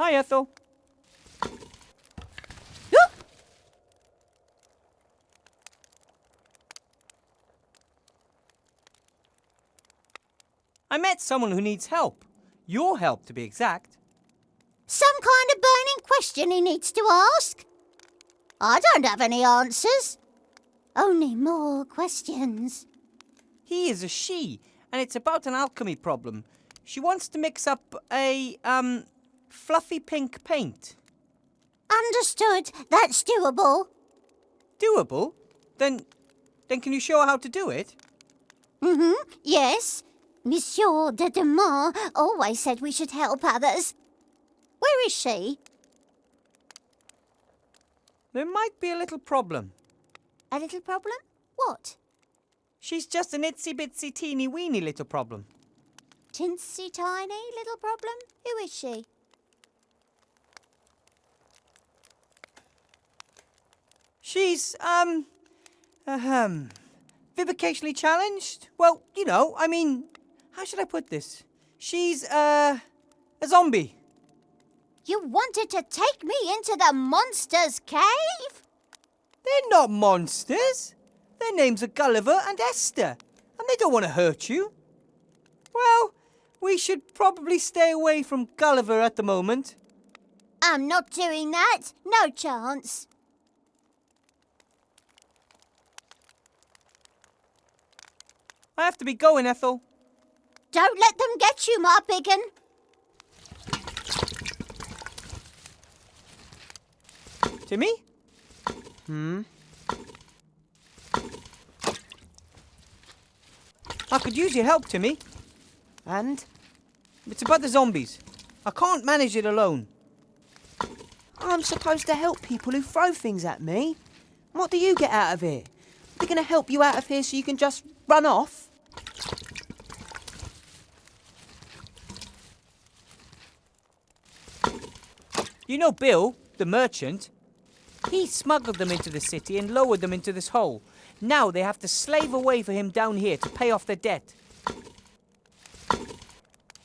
Hi, Ethel. I met someone who needs help. Your help, to be exact. Some kind of burning question he needs to ask? I don't have any answers. Only more questions. He is a she, and it's about an alchemy problem. She wants to mix up a, fluffy pink paint. Understood. That's doable. Doable? Then can you show her how to do it? Yes. Monsieur de Demont always said we should help others. Where is she? There might be a little problem. A little problem? What? She's just an itsy-bitsy teeny-weeny little problem. Tinsy tiny little problem? Who is she? She's, vivicationally challenged? Well, you know, I mean, how should I put this? She's, a zombie. You wanted to take me into the monster's cave? They're not monsters. Their names are Gulliver and Esther, and they don't want to hurt you. Well, we should probably stay away from Gulliver at the moment. I'm not doing that. No chance. I have to be going, Ethel. Don't let them get you, my biggin. Timmy? I could use your help, Timmy. And? It's about the zombies. I can't manage it alone. I'm supposed to help people who throw things at me. What do you get out of it? They're going to help you out of here so you can just run off? You know Bill, the merchant? He smuggled them into the city and lowered them into this hole. Now they have to slave away for him down here to pay off their debt.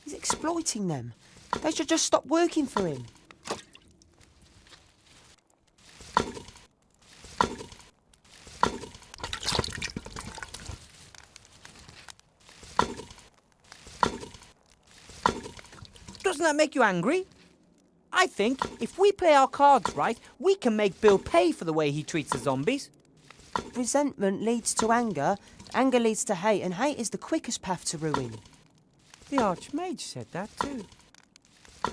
He's exploiting them. They should just stop working for him. Doesn't that make you angry? I think if we play our cards right, we can make Bill pay for the way he treats the zombies. Resentment leads to anger, anger leads to hate, and hate is the quickest path to ruin. The Archmage said that too.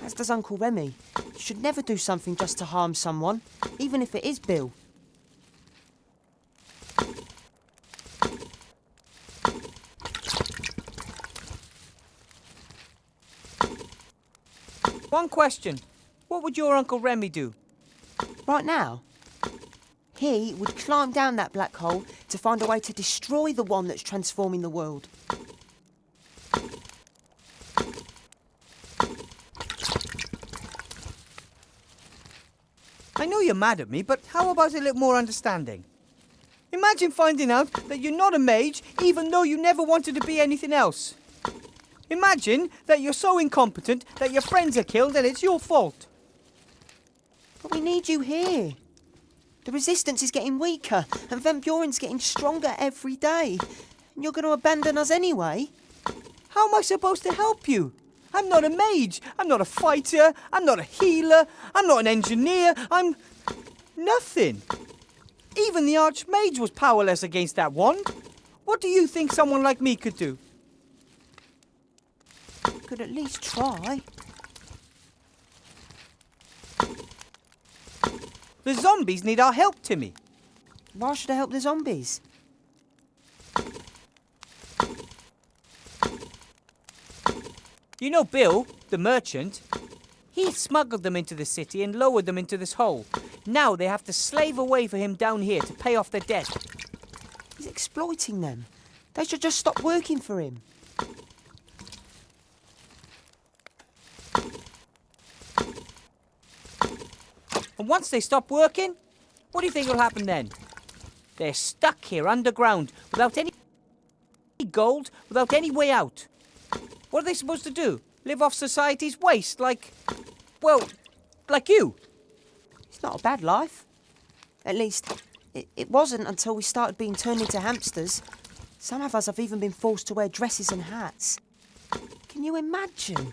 As does Uncle Remy. You should never do something just to harm someone, even if it is Bill. One question. What would your Uncle Remy do? Right now, he would climb down that black hole to find a way to destroy the one that's transforming the world. I know you're mad at me, but how about a little more understanding? Imagine finding out that you're not a mage, even though you never wanted to be anything else. Imagine that you're so incompetent that your friends are killed and it's your fault. But we need you here. The resistance is getting weaker, and Van Buren's getting stronger every day. And you're going to abandon us anyway? How am I supposed to help you? I'm not a mage. I'm not a fighter. I'm not a healer. I'm not an engineer. I'm nothing. Even the Archmage was powerless against that wand. What do you think someone like me could do? Could at least try. The zombies need our help, Timmy. Why should I help the zombies? You know Bill, the merchant? He smuggled them into the city and lowered them into this hole. Now they have to slave away for him down here to pay off their debt. He's exploiting them. They should just stop working for him. And once they stop working, what do you think will happen then? They're stuck here underground without any gold, without any way out. What are they supposed to do? Live off society's waste like, well, Like you. It's not a bad life. At least, it wasn't until we started being turned into hamsters. Some of us have even been forced to wear dresses and hats. Can you imagine?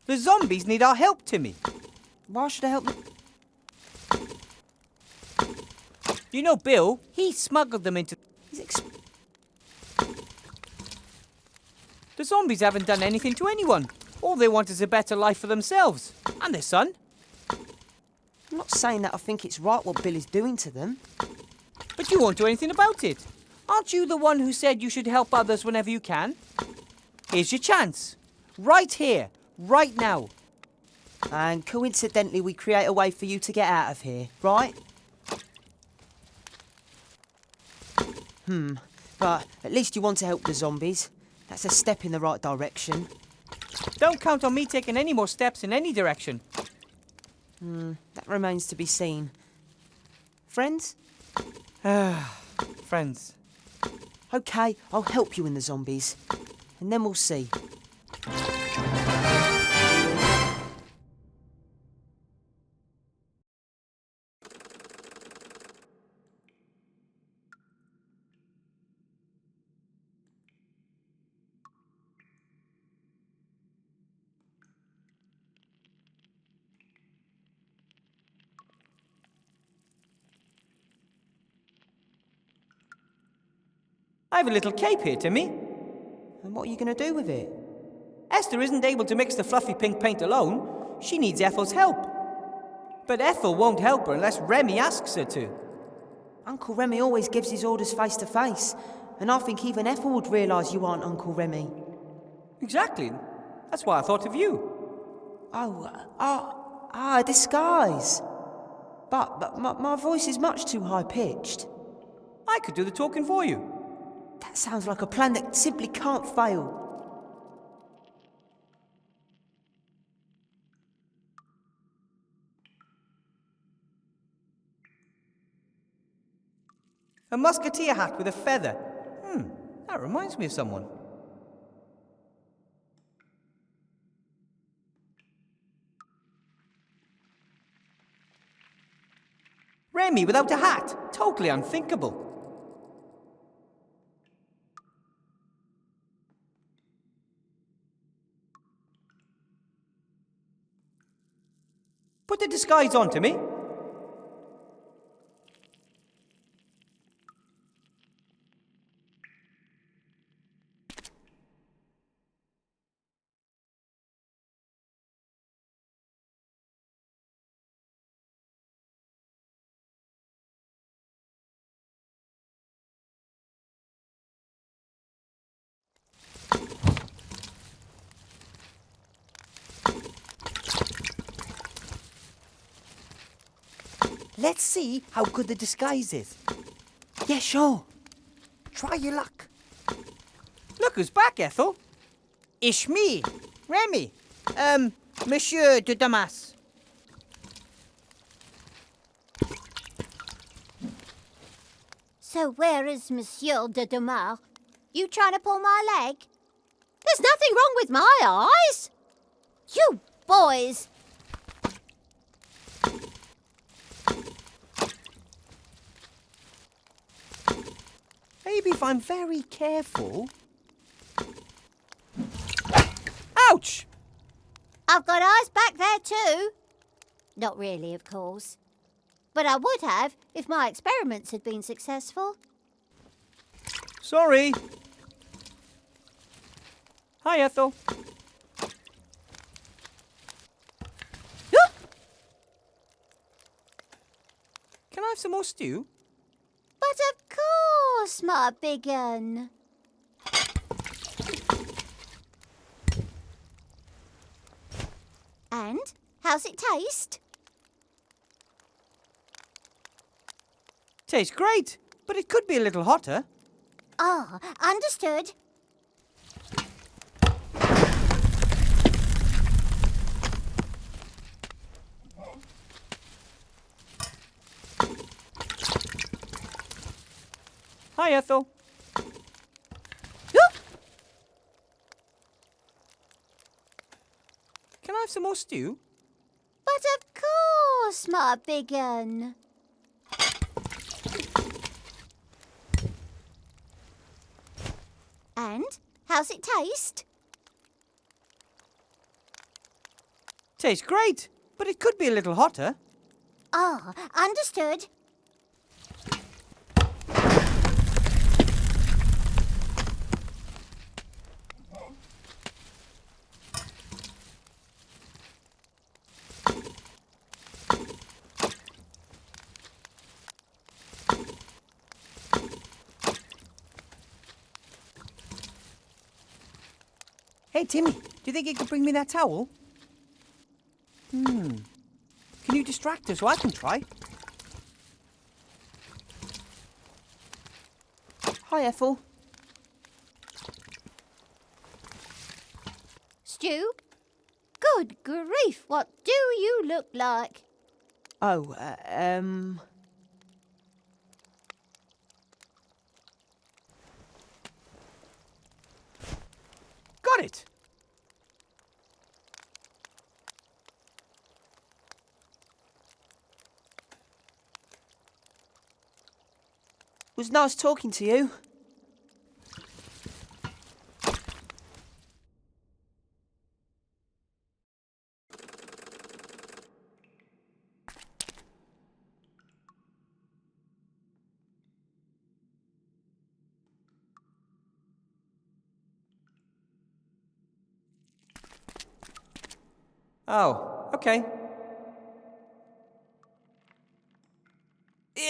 The zombies need our help, Timmy. Why should I help them? You know Bill, he smuggled them into... The zombies haven't done anything to anyone. All they want is a better life for themselves. And their son. I'm not saying that I think it's right what Bill is doing to them. But you won't do anything about it. Aren't you the one who said you should help others whenever you can? Here's your chance. Right here. Right now. And coincidentally, we create a way for you to get out of here, right? But at least you want to help the zombies. That's a step in the right direction. Don't count on me taking any more steps in any direction. That remains to be seen. Friends? Friends. Okay, I'll help you in the zombies. And then we'll see. I have a little cape here, Timmy. And what are you going to do with it? Esther isn't able to mix the fluffy pink paint alone. She needs Ethel's help. But Ethel won't help her unless Remy asks her to. Uncle Remy always gives his orders face to face. And I think even Ethel would realise you aren't Uncle Remy. Exactly. That's why I thought of you. A disguise. But my voice is much too high-pitched. I could do the talking for you. That sounds like a plan that simply can't fail. A musketeer hat with a feather. That reminds me of someone. Remy without a hat. Totally unthinkable. Put the disguise on to me. Let's see how good the disguise is. Yeah, sure. Try your luck. Look who's back, Ethel. It's me, Remy. Monsieur de Damas. So where is Monsieur de Damas? You trying to pull my leg? There's nothing wrong with my eyes. You boys. Maybe if I'm very careful... Ouch! I've got eyes back there too. Not really, of course. But I would have if my experiments had been successful. Sorry. Hi, Ethel. Can I have some more stew? But of course, my big un. And how's it taste? Tastes great, but it could be a little hotter. Ah, understood. Hi, Ethel. Can I have some more stew? But of course, my big un. And how's it taste? Tastes great, but it could be a little hotter. Ah, understood. Hey, Timmy, do you think you could bring me that towel? Can you distract her so I can try? Hi, Ethel. Stu? Good grief, what do you look like? Oh, Got it! was nice talking to you. Oh, okay.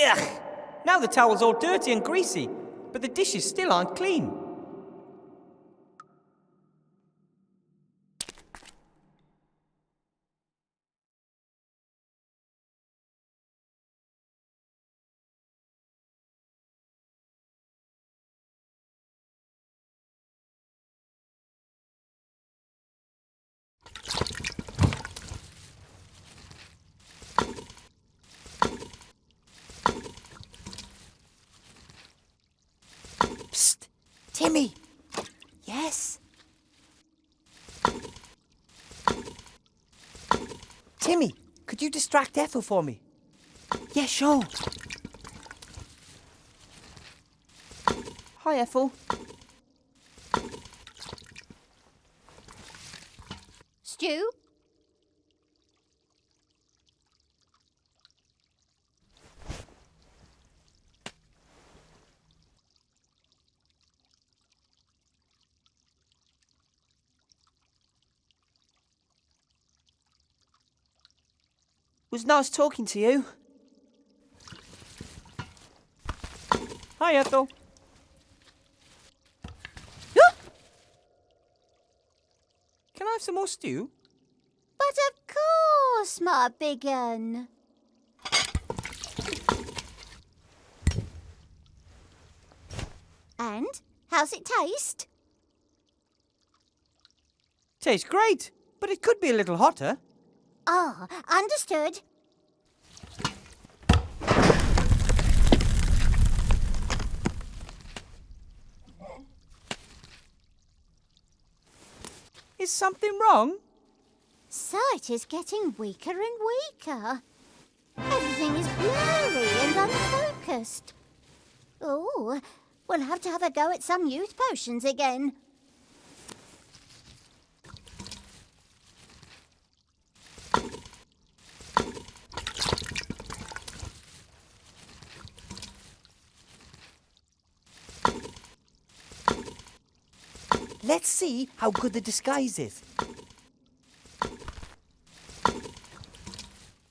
Ugh! Now the towel's all dirty and greasy, but the dishes still aren't clean. Psst! Timmy! Yes? Timmy, could you distract Ethel for me? Yeah, sure. Hi, Ethel. Stu? Was nice talking to you. Hi, Ethel. Can I have some more stew? But of course, my big un. And how's it taste? Tastes great, but it could be a little hotter. Ah, understood. Is something wrong? Sight is getting weaker and weaker. Everything is blurry and unfocused. Oh, we'll have to have a go at some youth potions again. Let's see how good the disguise is.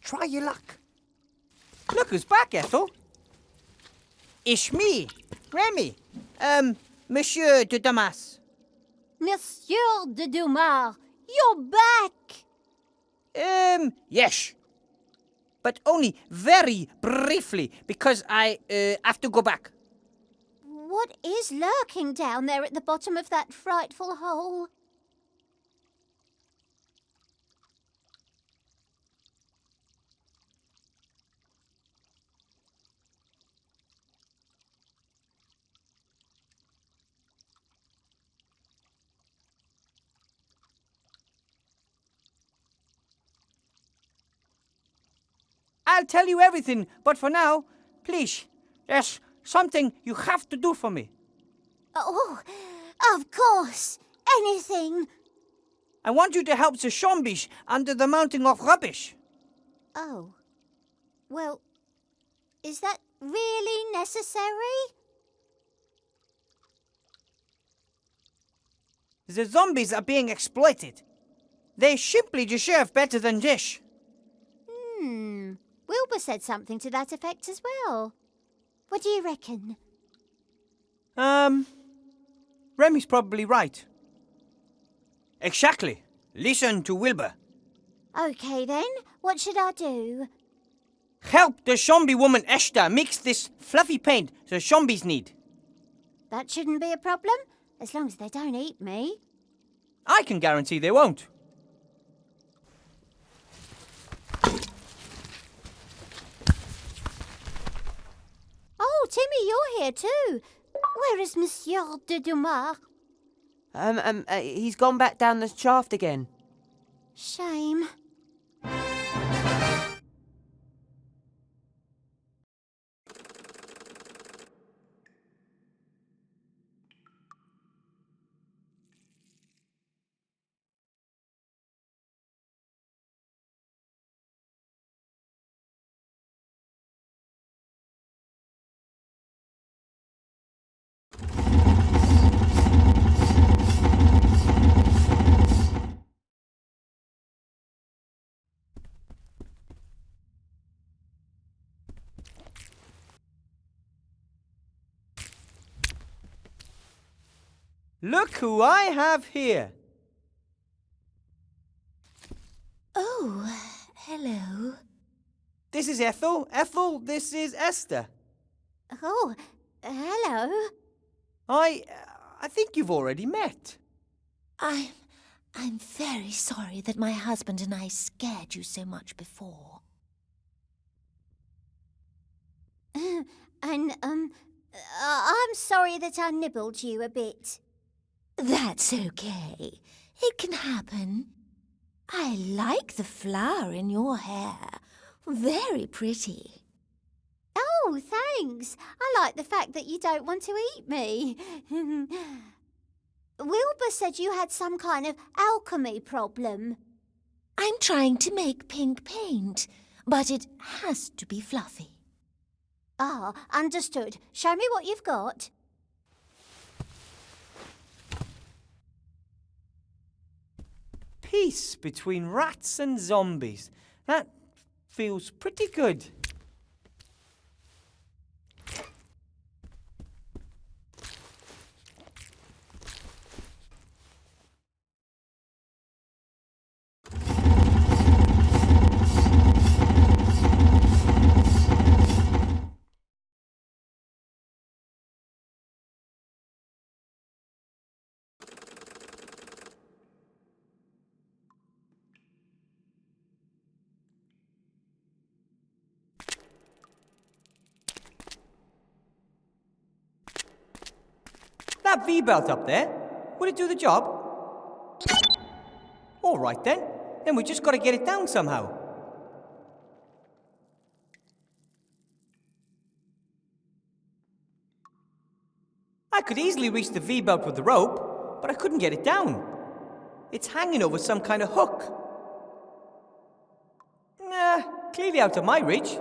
Try your luck. Look who's back, Ethel. It's me, Remy. Monsieur de Damas. Monsieur de Dumas, you're back! Yes. But only very briefly, because I have to go back. What is lurking down there at the bottom of that frightful hole? I'll tell you everything, but for now, please, there's something you have to do for me. Oh, of course. Anything. I want you to help the zombies under the mountain of rubbish. Oh. Well, is that really necessary? The zombies are being exploited. They simply deserve better than this. Wilbur said something to that effect as well. What do you reckon? Remy's probably right. Exactly. Listen to Wilbur. Okay then, what should I do? Help the zombie woman Esther mix this fluffy paint the zombies need. That shouldn't be a problem, as long as they don't eat me. I can guarantee they won't. Oh, Timmy, you're here too. Where is Monsieur de Dumas? He's gone back down the shaft again. Shame. Look who I have here. Oh, hello. This is Ethel. Ethel, this is Esther. Oh, hello. I think you've already met. I'm very sorry that my husband and I scared you so much before. And, I'm sorry that I nibbled you a bit. That's okay. It can happen. I like the flower in your hair. Very pretty. Oh, thanks. I like the fact that you don't want to eat me. Wilbur said you had some kind of alchemy problem. I'm trying to make pink paint, but it has to be fluffy. Ah, understood. Show me what you've got. Peace between rats and zombies. That feels pretty good. That V-belt up there, would it do the job? All right then. Then we just got to get it down somehow. I could easily reach the V-belt with the rope, but I couldn't get it down. It's hanging over some kind of hook. Nah, clearly out of my reach.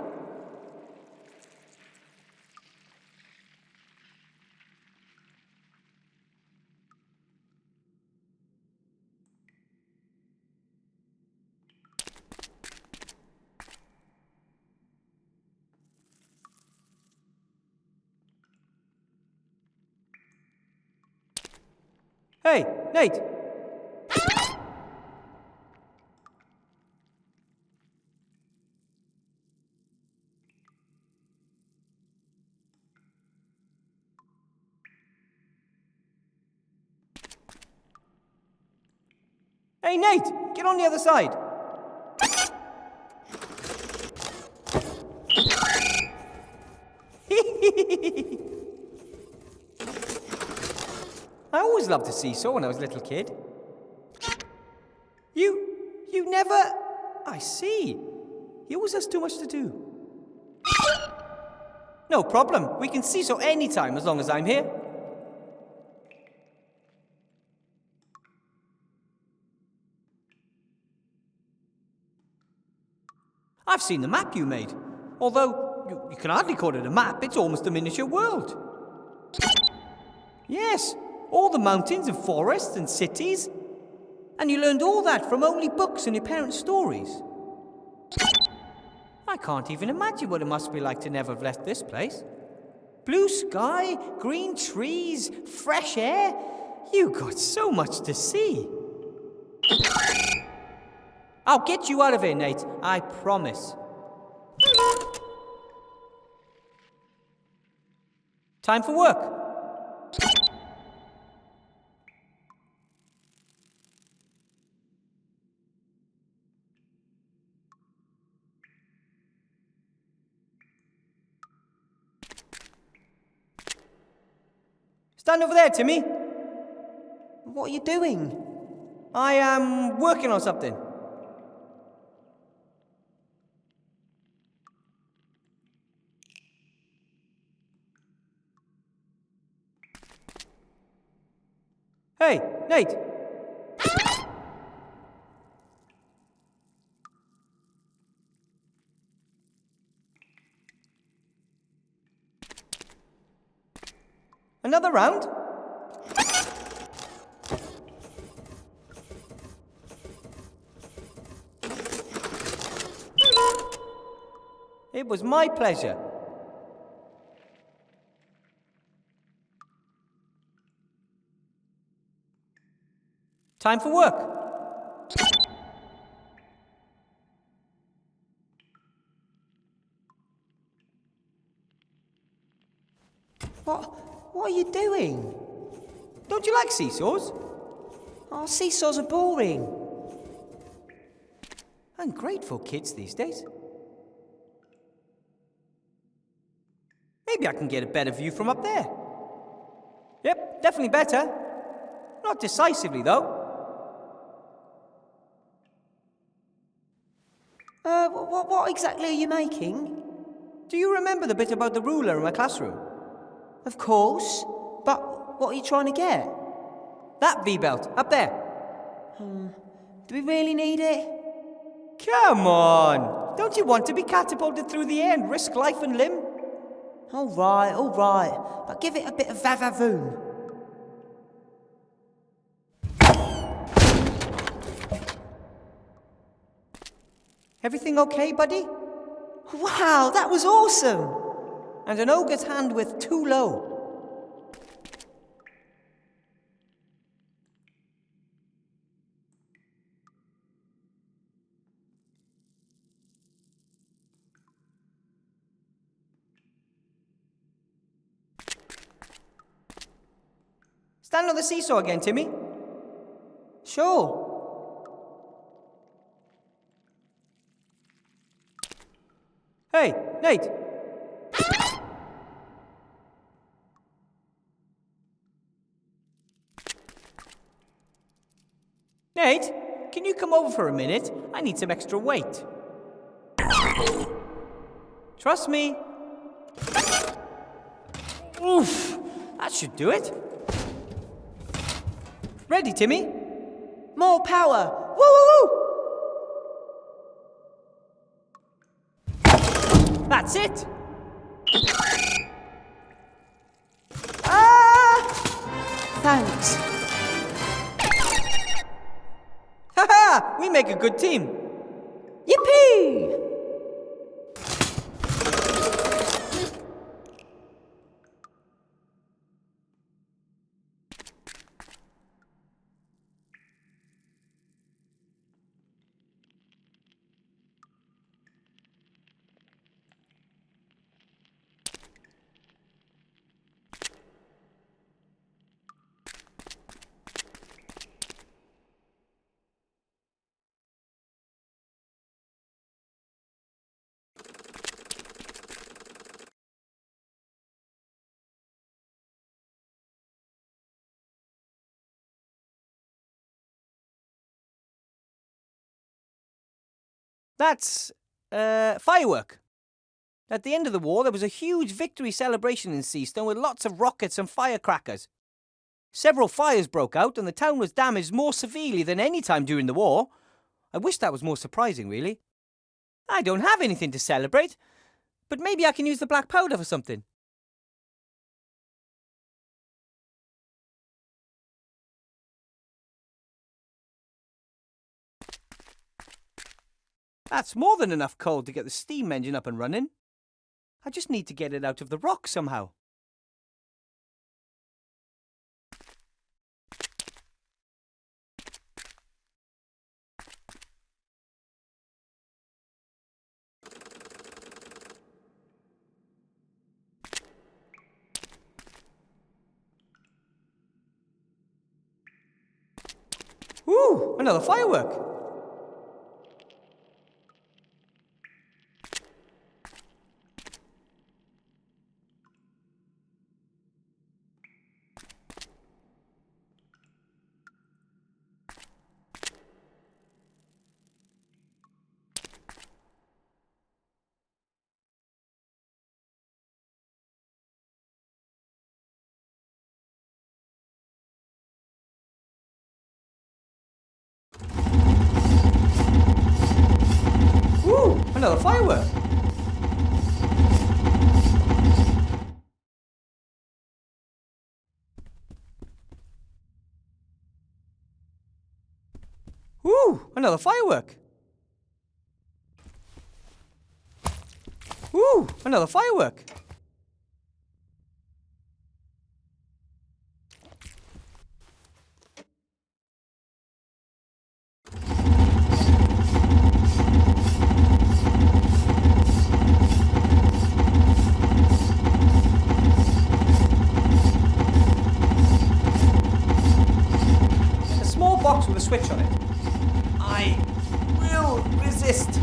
Hey, Nate! Hey, Nate! Get on the other side! I always loved to seesaw when I was a little kid. You never... I see. He always has too much to do. No problem. We can seesaw anytime as long as I'm here. I've seen the map you made. Although, you can hardly call it a map, it's almost a miniature world. Yes, all the mountains and forests and cities. And you learned all that from only books and your parents' stories. I can't even imagine what it must be like to never have left this place. Blue sky, green trees, fresh air. You got so much to see. I'll get you out of here, Nate. I promise. Time for work. Stand over there, Timmy. What are you doing? I am working on something. Hey, Nate. Another round? It was my pleasure. Time for work. What are you doing? Don't you like seesaws? Oh, seesaws are boring. Ungrateful kids these days. Maybe I can get a better view from up there. Yep, definitely better. Not decisively, though. What exactly are you making? Do you remember the bit about the ruler in my classroom? Of course. But what are you trying to get? That V-belt, up there. Do we really need it? Come on! Don't you want to be catapulted through the air and risk life and limb? All right. But give it a bit of va-va-voom. Everything okay, buddy? Wow, that was awesome! And an ogre's hand with too low. Stand on the seesaw again, Timmy. Sure. Hey, Nate. Nate, can you come over for a minute? I need some extra weight. Trust me. Oof, that should do it. Ready, Timmy? More power! Woo woo woo! That's it. Thanks. Ha-ha! We make a good team. Yippee! That's, firework. At the end of the war, there was a huge victory celebration in Seastone with lots of rockets and firecrackers. Several fires broke out and the town was damaged more severely than any time during the war. I wish that was more surprising, really. I don't have anything to celebrate, but maybe I can use the black powder for something. That's more than enough coal to get the steam engine up and running. I just need to get it out of the rock somehow. Ooh, another firework. Ooh, another firework. Ooh, another firework. Ooh, another firework. A small box with a switch on it. I will resist.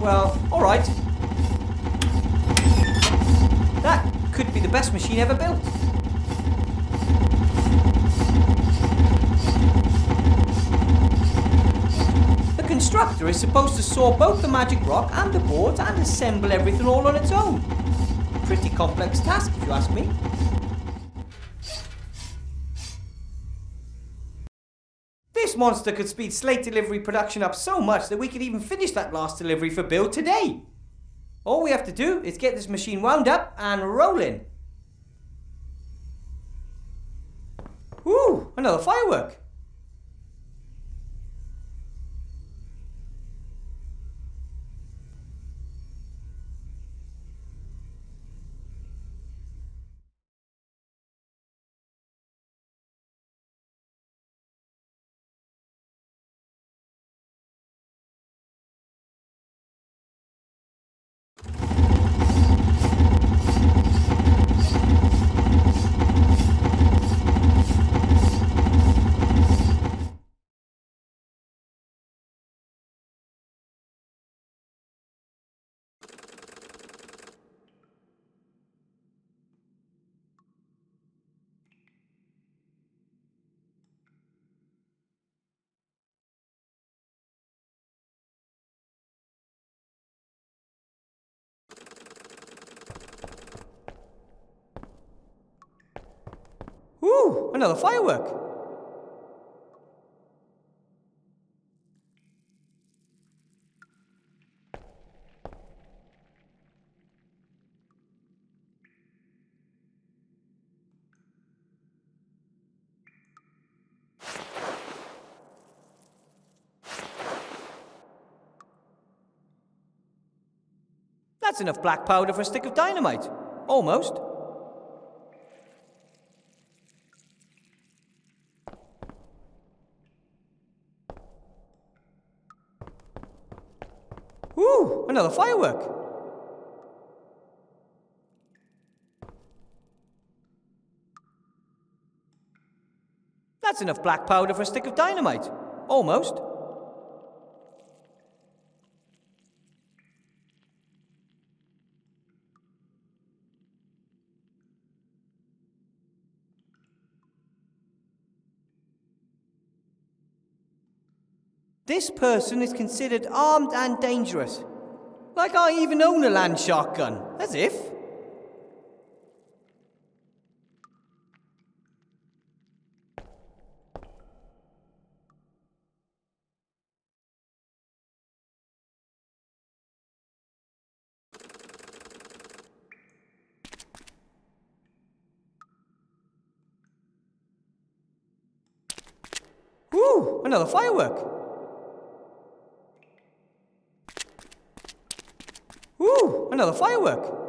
Well, alright. That could be the best machine ever built. The constructor is supposed to saw both the magic rock and the boards and assemble everything all on its own. Pretty complex task, if you ask me. This monster could speed slate delivery production up so much that we could even finish that last delivery for Bill today. All we have to do is get this machine wound up and rolling. Ooh, another firework. Ooh, another firework. That's enough black powder for a stick of dynamite. Almost. Ooh, another firework. That's enough black powder for a stick of dynamite. Almost. This person is considered armed and dangerous. Like I even own a land shotgun. As if. Woo! Another firework. Woo! Another firework.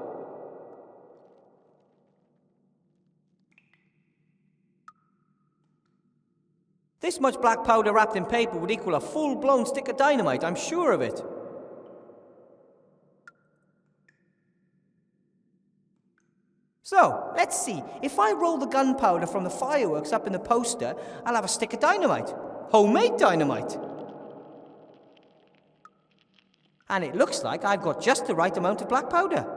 This much black powder wrapped in paper would equal a full-blown stick of dynamite, I'm sure of it. So, let's see. If I roll the gunpowder from the fireworks up in the poster, I'll have a stick of dynamite. Homemade dynamite. And it looks like I've got just the right amount of black powder.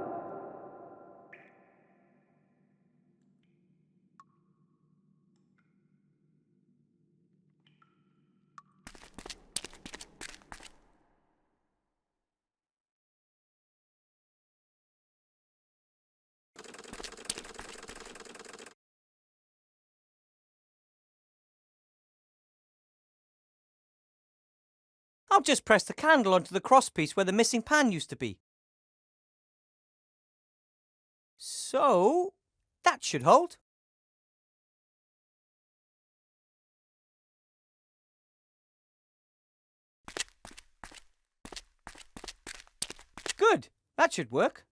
I'll just press the candle onto the crosspiece where the missing pan used to be. So, that should hold. Good, that should work.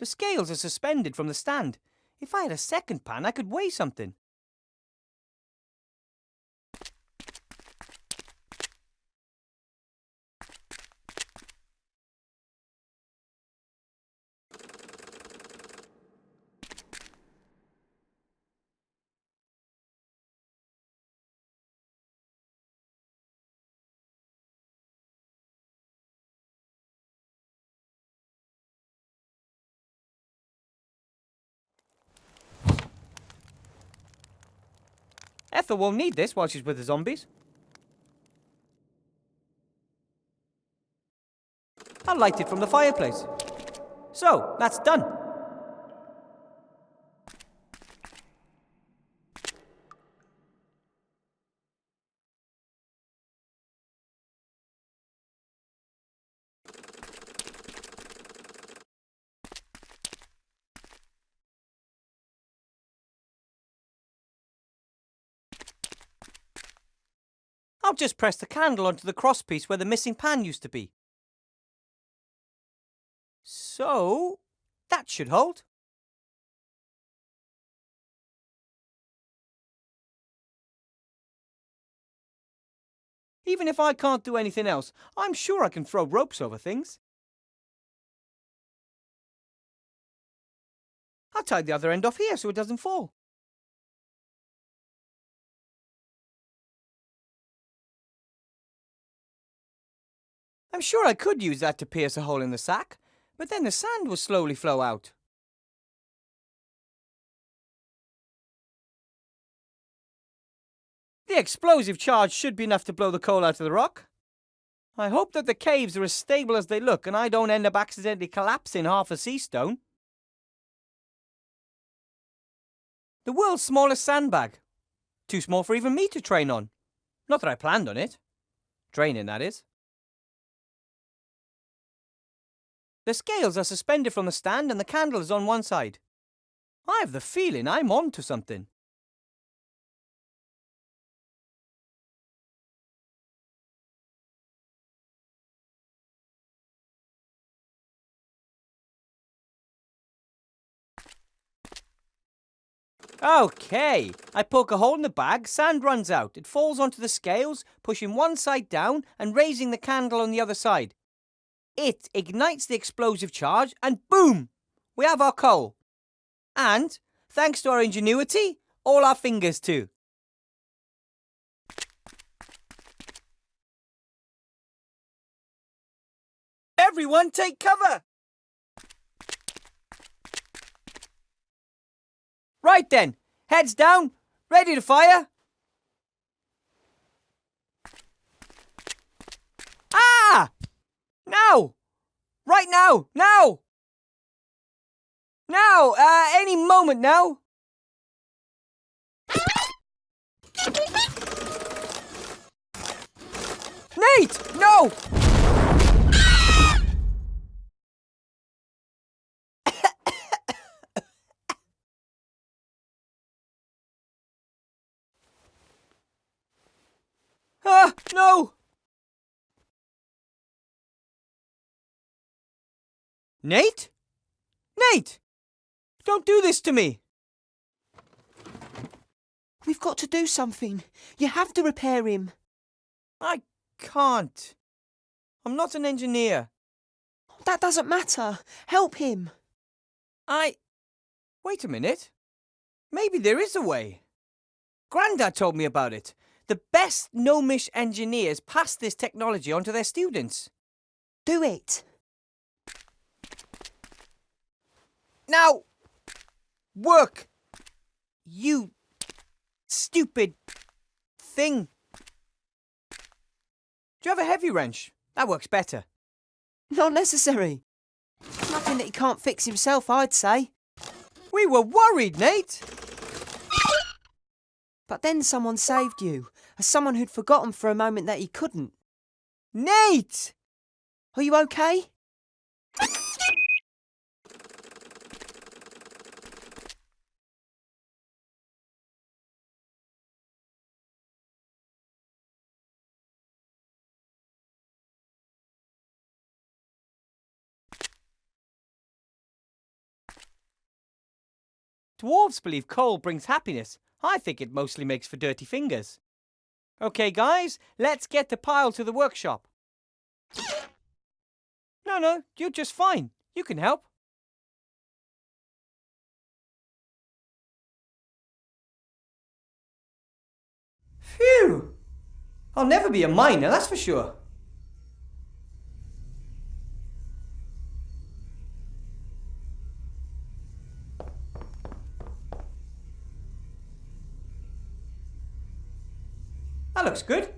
The scales are suspended from the stand. If I had a second pan, I could weigh something. Ethel won't need this while she's with the zombies. I'll light it from the fireplace. So, that's done. I'll just press the candle onto the crosspiece where the missing pan used to be. So, that should hold. Even if I can't do anything else, I'm sure I can throw ropes over things. I'll tie the other end off here so it doesn't fall. I'm sure I could use that to pierce a hole in the sack, but then the sand will slowly flow out. The explosive charge should be enough to blow the coal out of the rock. I hope that the caves are as stable as they look and I don't end up accidentally collapsing half a sea stone. The world's smallest sandbag. Too small for even me to train on. Not that I planned on it. Training, that is. The scales are suspended from the stand and the candle is on one side. I have the feeling I'm on to something. Okay, I poke a hole in the bag, sand runs out. It falls onto the scales, pushing one side down and raising the candle on the other side. It ignites the explosive charge and boom! We have our coal. And, thanks to our ingenuity, all our fingers too. Everyone take cover! Right then, heads down, ready to fire. Ah! Now! Right now! Now! Now! Any moment now! Nate! No! No! Nate? Nate! Don't do this to me! We've got to do something. You have to repair him. I can't. I'm not an engineer. That doesn't matter. Help him. Wait a minute. Maybe there is a way. Grandad told me about it. The best gnomish engineers pass this technology on to their students. Do it. Now! Work! You stupid thing. Do you have a heavy wrench? That works better. Not necessary. Nothing that he can't fix himself, I'd say. We were worried, Nate. But then someone saved you, as someone who'd forgotten for a moment that he couldn't. Nate! Are you okay? Dwarves believe coal brings happiness. I think it mostly makes for dirty fingers. Okay, guys, let's get the pile to the workshop. No, you're just fine. You can help. Phew! I'll never be a miner, that's for sure. That looks good.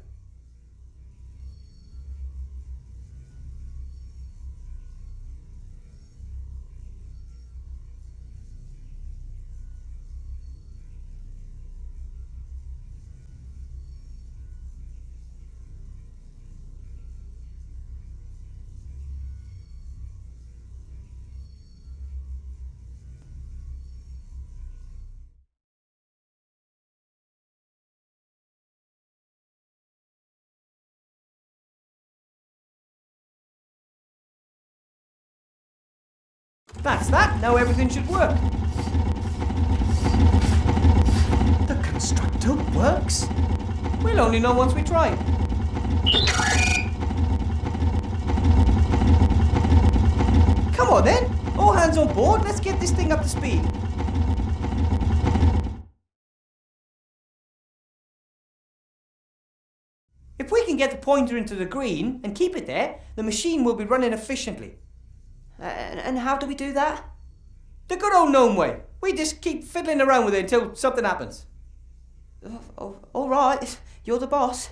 That's that. Now everything should work. The constructor works? We'll only know once we try. Come on then. All hands on board. Let's get this thing up to speed. If we can get the pointer into the green and keep it there, the machine will be running efficiently. And how do we do that? The good old gnome way. We just keep fiddling around with it until something happens. All right, you're the boss.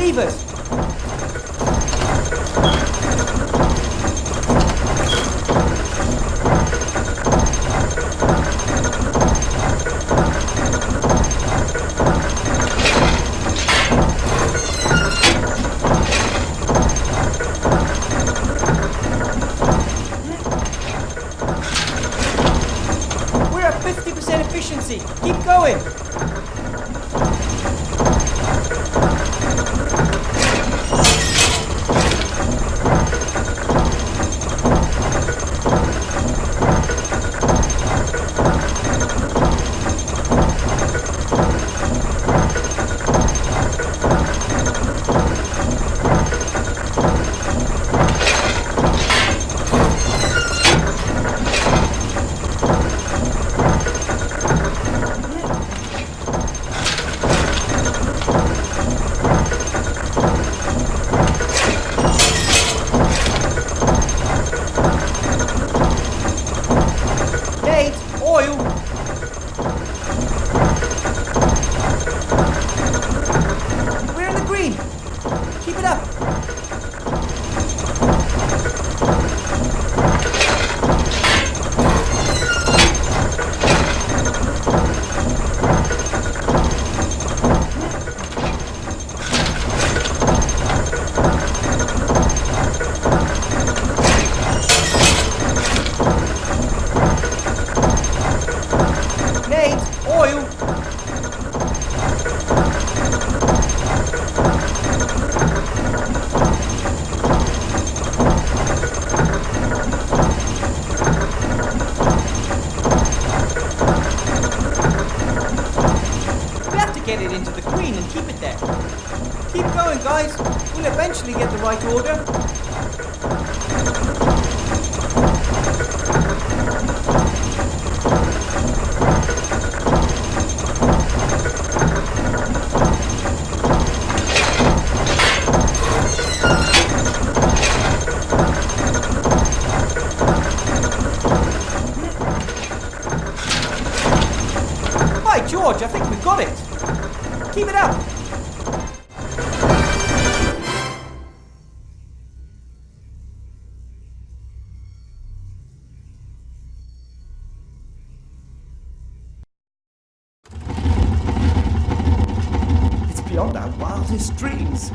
Levers! We're at 50% efficiency. Keep going. Nate, oil. We're in the green. Keep it up. Nate, oil. We have to get it into the green and keep it there. Keep going, guys. We'll eventually get the right order. By George, I think we've got it. Keep it up. It's beyond our wildest dreams.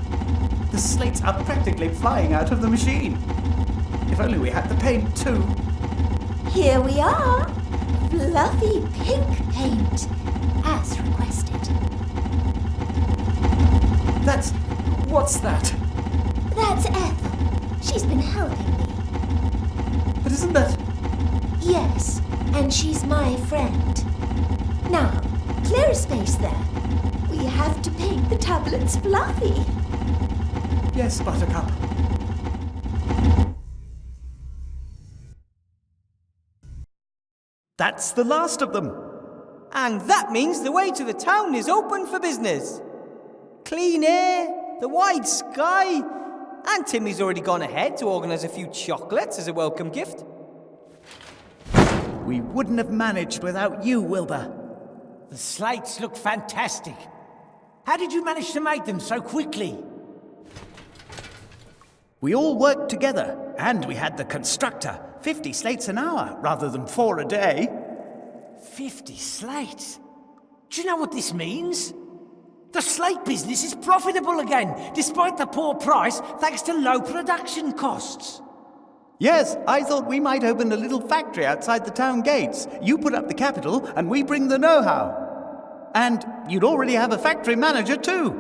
The slates are practically flying out of the machine. If only we had the paint too. Here we are. Fluffy pink paint, as requested. What's that? That's Ethel. She's been helping me. But isn't that... Yes, and she's my friend. Now, clear a space there. We have to paint the tablets fluffy. Yes, Buttercup. That's the last of them. And that means the way to the town is open for business. Clean air, the wide sky, and Timmy's already gone ahead to organise a few chocolates as a welcome gift. We wouldn't have managed without you, Wilbur. The slates look fantastic. How did you manage to make them so quickly? We all worked together, and we had the constructor. 50 slates an hour, rather than 4 a day. 50 slates? Do you know what this means? The slate business is profitable again, despite the poor price, thanks to low production costs. Yes, I thought we might open a little factory outside the town gates. You put up the capital, and we bring the know-how. And you'd already have a factory manager, too.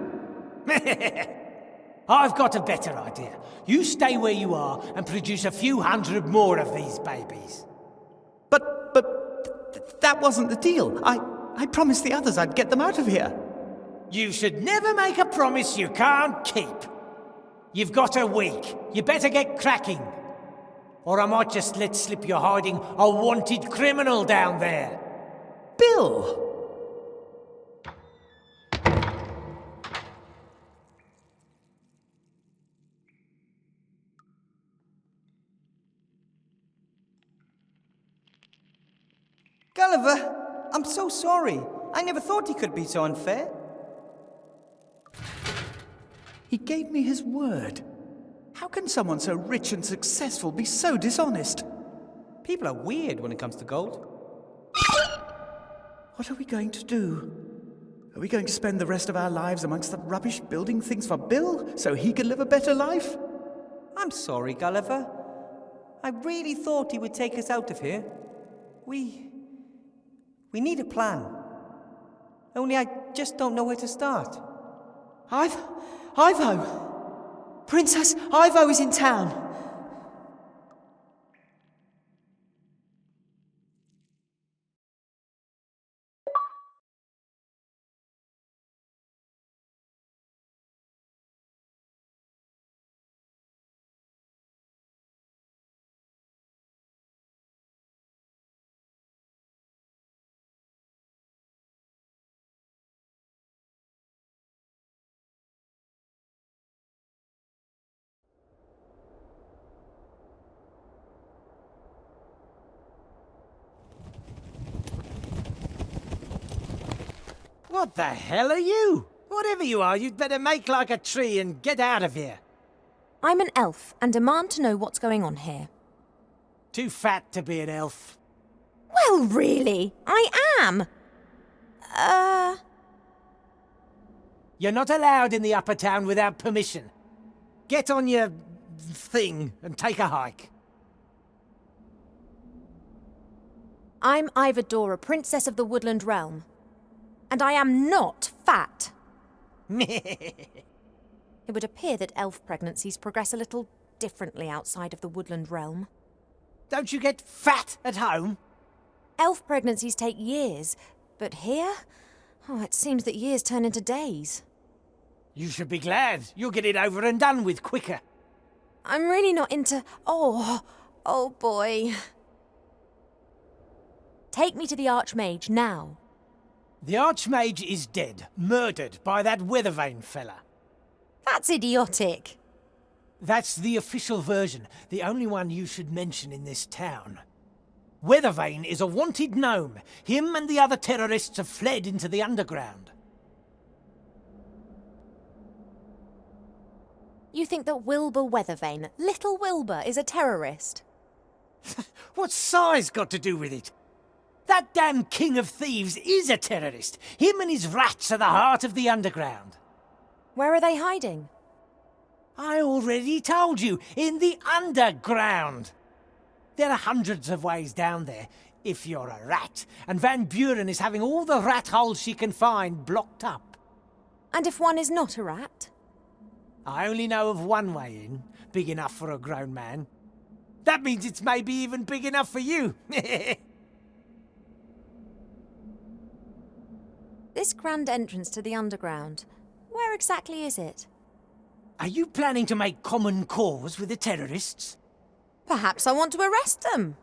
I've got a better idea. You stay where you are and produce a few hundred more of these babies. But that wasn't the deal. I promised the others I'd get them out of here. You should never make a promise you can't keep. You've got a week. You better get cracking. Or I might just let slip you're hiding a wanted criminal down there. Bill! Gulliver, I'm so sorry. I never thought he could be so unfair. He gave me his word. How can someone so rich and successful be so dishonest? People are weird when it comes to gold. What are we going to do? Are we going to spend the rest of our lives amongst the rubbish building things for Bill so he can live a better life? I'm sorry, Gulliver. I really thought he would take us out of here. We need a plan. Only I just don't know where to start. Ivo! Princess Ivo is in town. What the hell are you? Whatever you are, you'd better make like a tree and get out of here. I'm an elf and demand to know what's going on here. Too fat to be an elf. Well, really, I am. You're not allowed in the upper town without permission. Get on your thing and take a hike. I'm Ivadora, Princess of the Woodland Realm. And I am not fat. It would appear that elf pregnancies progress a little differently outside of the Woodland Realm. Don't you get fat at home? Elf pregnancies take years, but here? Oh, it seems that years turn into days. You should be glad. You'll get it over and done with quicker. I'm really not into... Oh boy. Take me to the Archmage now. The Archmage is dead, murdered by that Weathervane fella. That's idiotic. That's the official version, the only one you should mention in this town. Weathervane is a wanted gnome. Him and the other terrorists have fled into the underground. You think that Wilbur Weathervane, little Wilbur, is a terrorist? What's size got to do with it? That damn king of thieves is a terrorist. Him and his rats are the heart of the underground. Where are they hiding? I already told you, in the underground. There are hundreds of ways down there, if you're a rat, and Van Buren is having all the rat holes she can find blocked up. And if one is not a rat? I only know of one way in, big enough for a grown man. That means it's maybe even big enough for you. This grand entrance to the underground, where exactly is it? Are you planning to make common cause with the terrorists? Perhaps I want to arrest them.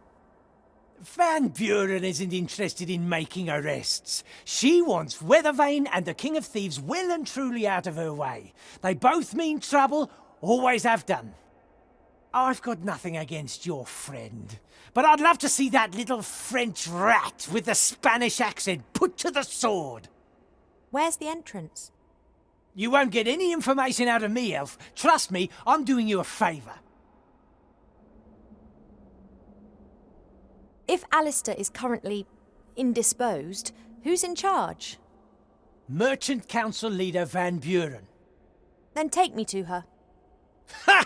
Van Buren isn't interested in making arrests. She wants Weathervane and the King of Thieves well and truly out of her way. They both mean trouble, always have done. I've got nothing against your friend, but I'd love to see that little French rat with the Spanish accent put to the sword. Where's the entrance? You won't get any information out of me, Elf. Trust me, I'm doing you a favour. If Alistair is currently indisposed, who's in charge? Merchant Council Leader Van Buren. Then take me to her. Ha!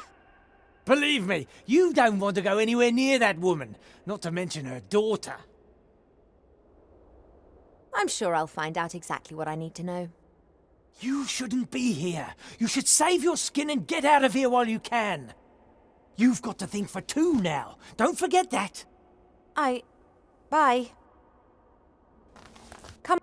Believe me, you don't want to go anywhere near that woman, not to mention her daughter. I'm sure I'll find out exactly what I need to know. You shouldn't be here. You should save your skin and get out of here while you can. You've got to think for two now. Don't forget that. Bye. Come.